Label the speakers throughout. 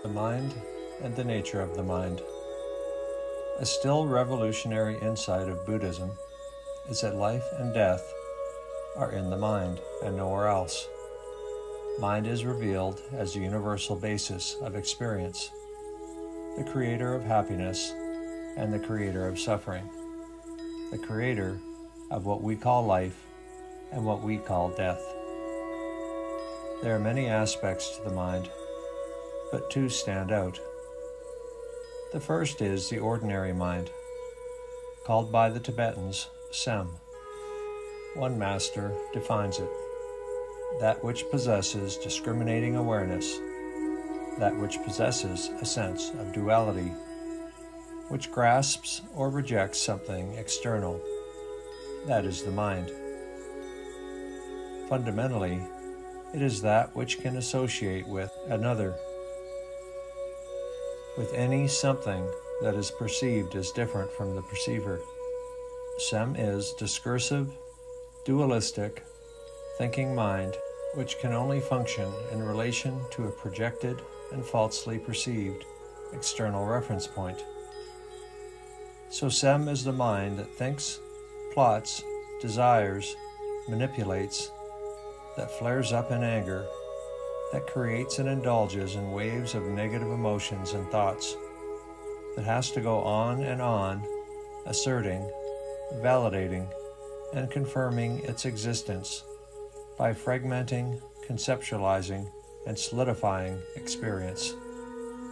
Speaker 1: The mind and the nature of the mind. A still revolutionary insight of Buddhism is that life and death are in the mind and nowhere else. Mind is revealed as the universal basis of experience, the creator of happiness and the creator of suffering, the creator of what we call life and what we call death. There are many aspects to the mind, but two stand out. The first is the ordinary mind, called by the Tibetans Sem. One master defines it: that which possesses discriminating awareness, that which possesses a sense of duality, which grasps or rejects something external. That is the mind. Fundamentally, it is that which can associate with another, with any something that is perceived as different from the perceiver. Sem is discursive, dualistic, thinking mind, which can only function in relation to a projected and falsely perceived external reference point. So Sem is the mind that thinks, plots, desires, manipulates, that flares up in anger, that creates and indulges in waves of negative emotions and thoughts, that has to go on and on, asserting, validating, and confirming its existence by fragmenting, conceptualizing, and solidifying experience.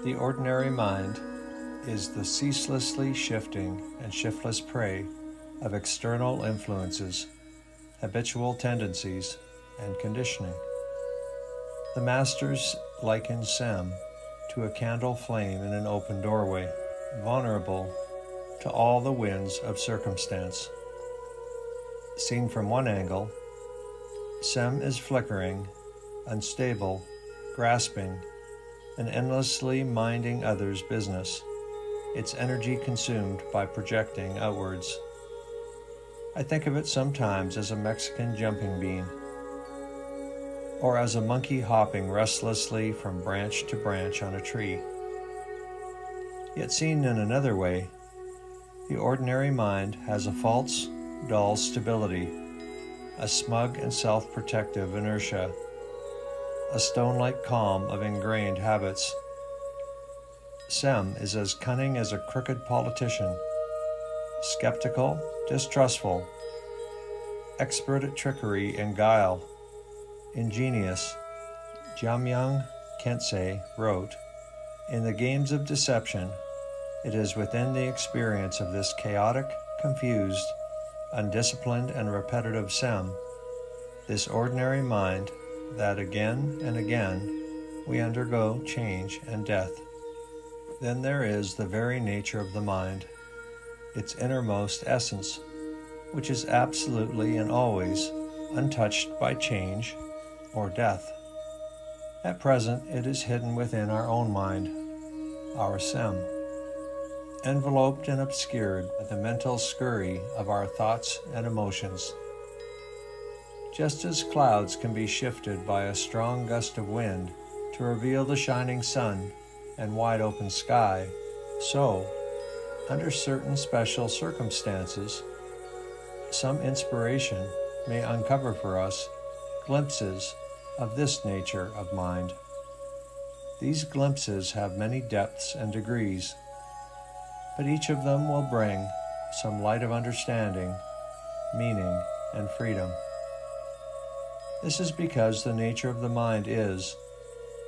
Speaker 1: The ordinary mind is the ceaselessly shifting and shiftless prey of external influences, habitual tendencies, and conditioning. The masters liken Sem to a candle flame in an open doorway, vulnerable to all the winds of circumstance. Seen from one angle, Sem is flickering, unstable, grasping, and endlessly minding others' business, its energy consumed by projecting outwards. I think of it sometimes as a Mexican jumping bean, or as a monkey hopping restlessly from branch to branch on a tree. Yet seen in another way, the ordinary mind has a false, dull stability, a smug and self-protective inertia, a stone-like calm of ingrained habits. Sem is as cunning as a crooked politician, skeptical, distrustful, expert at trickery and guile, ingenious. Jamyang Khyentse wrote, "In the games of deception, it is within the experience of this chaotic, confused, undisciplined, and repetitive Sem, this ordinary mind, that again and again we undergo change and death." Then there is the very nature of the mind, its innermost essence, which is absolutely and always untouched by change or death. At present, it is hidden within our own mind, our Sem, enveloped and obscured by the mental scurry of our thoughts and emotions. Just as clouds can be shifted by a strong gust of wind to reveal the shining sun and wide open sky, so, under certain special circumstances, some inspiration may uncover for us glimpses of this nature of mind. These glimpses have many depths and degrees, but each of them will bring some light of understanding, meaning, and freedom. This is because the nature of the mind is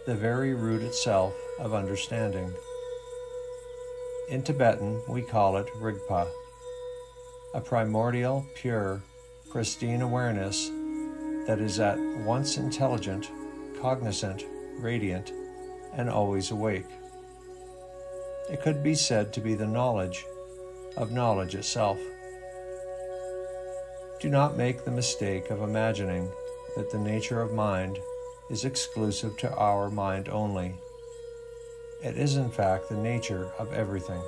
Speaker 1: the very root itself of understanding. In Tibetan, we call it Rigpa, a primordial, pure, pristine awareness that is at once intelligent, cognizant, radiant, and always awake. It could be said to be the knowledge of knowledge itself. Do not make the mistake of imagining that the nature of mind is exclusive to our mind only. It is in fact the nature of everything.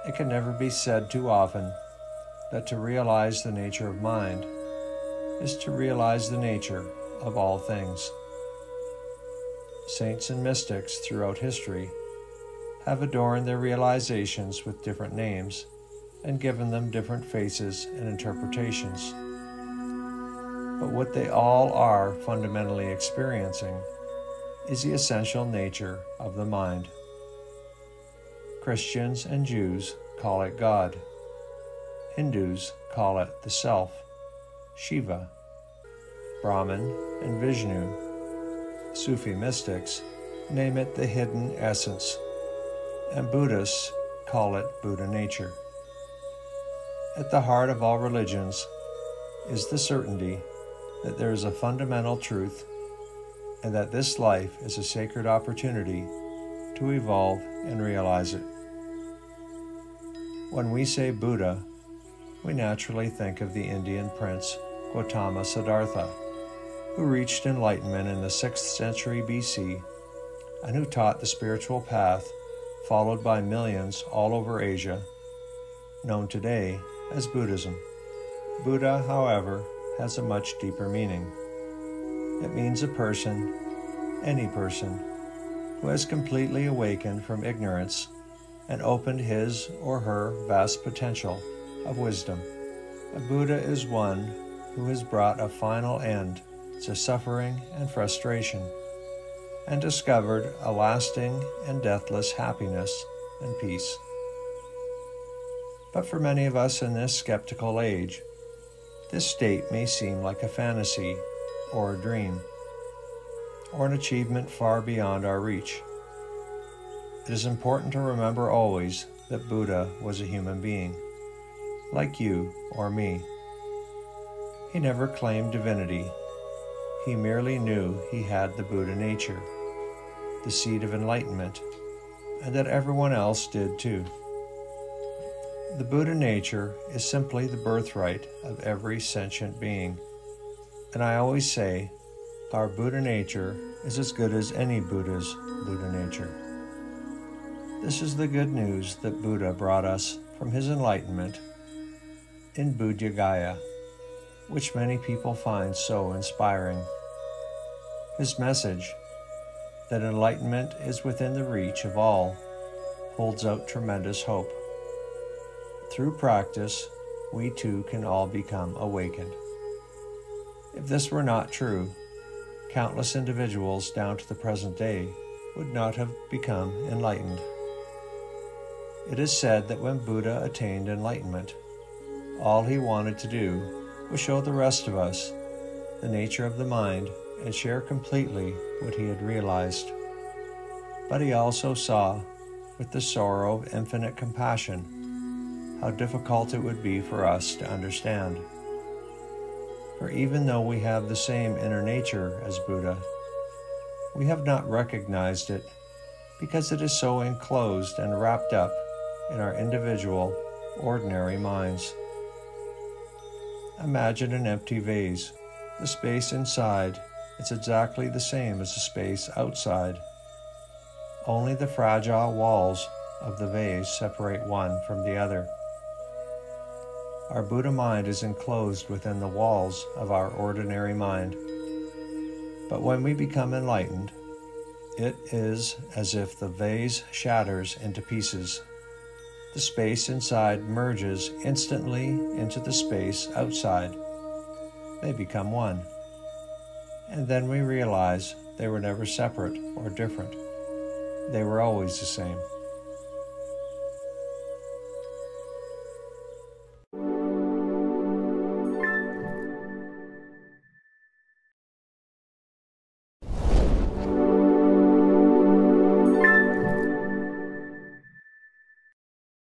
Speaker 1: It can never be said too often that to realize the nature of mind is to realize the nature of all things. saints and mystics throughout history have adorned their realizations with different names and given them different faces and interpretations. But what they all are fundamentally experiencing is the essential nature of the mind. Christians and Jews call it God. Hindus call it the Self, Shiva, Brahman and Vishnu. Sufi mystics name it the hidden essence, and Buddhists call it Buddha nature. At the heart of all religions is the certainty that there is a fundamental truth and that this life is a sacred opportunity to evolve and realize it. When we say Buddha, we naturally think of the Indian prince Gautama Siddhartha, who reached enlightenment in the 6th century BC and who taught the spiritual path followed by millions all over Asia, known today as Buddhism. Buddha, however, has a much deeper meaning. It means a person, any person, who has completely awakened from ignorance and opened his or her vast potential of wisdom. A Buddha is one who has brought a final end to suffering and frustration and discovered a lasting and deathless happiness and peace. But for many of us in this skeptical age, this state may seem like a fantasy or a dream, or an achievement far beyond our reach. It is important to remember always that Buddha was a human being, like you or me. He never claimed divinity. He merely knew he had the Buddha nature, the seed of enlightenment, and that everyone else did too. The Buddha nature is simply the birthright of every sentient being, and I always say our Buddha nature is as good as any Buddha's Buddha nature. This is the good news that Buddha brought us from his enlightenment in Buddha Gaya, which many people find so inspiring. His message, that enlightenment is within the reach of all, holds out tremendous hope. Through practice, we too can all become awakened. If this were not true, countless individuals down to the present day would not have become enlightened. It is said that when Buddha attained enlightenment, all he wanted to do was show the rest of us the nature of the mind and share completely what he had realized. But he also saw, with the sorrow of infinite compassion, how difficult it would be for us to understand. For even though we have the same inner nature as Buddha, we have not recognized it because it is so enclosed and wrapped up in our individual, ordinary minds. Imagine an empty vase. The space inside is exactly the same as the space outside. Only the fragile walls of the vase separate one from the other. Our Buddha mind is enclosed within the walls of our ordinary mind. But when we become enlightened, it is as if the vase shatters into pieces. The space inside merges instantly into the space outside. They become one. And then we realize they were never separate or different. They were always the same.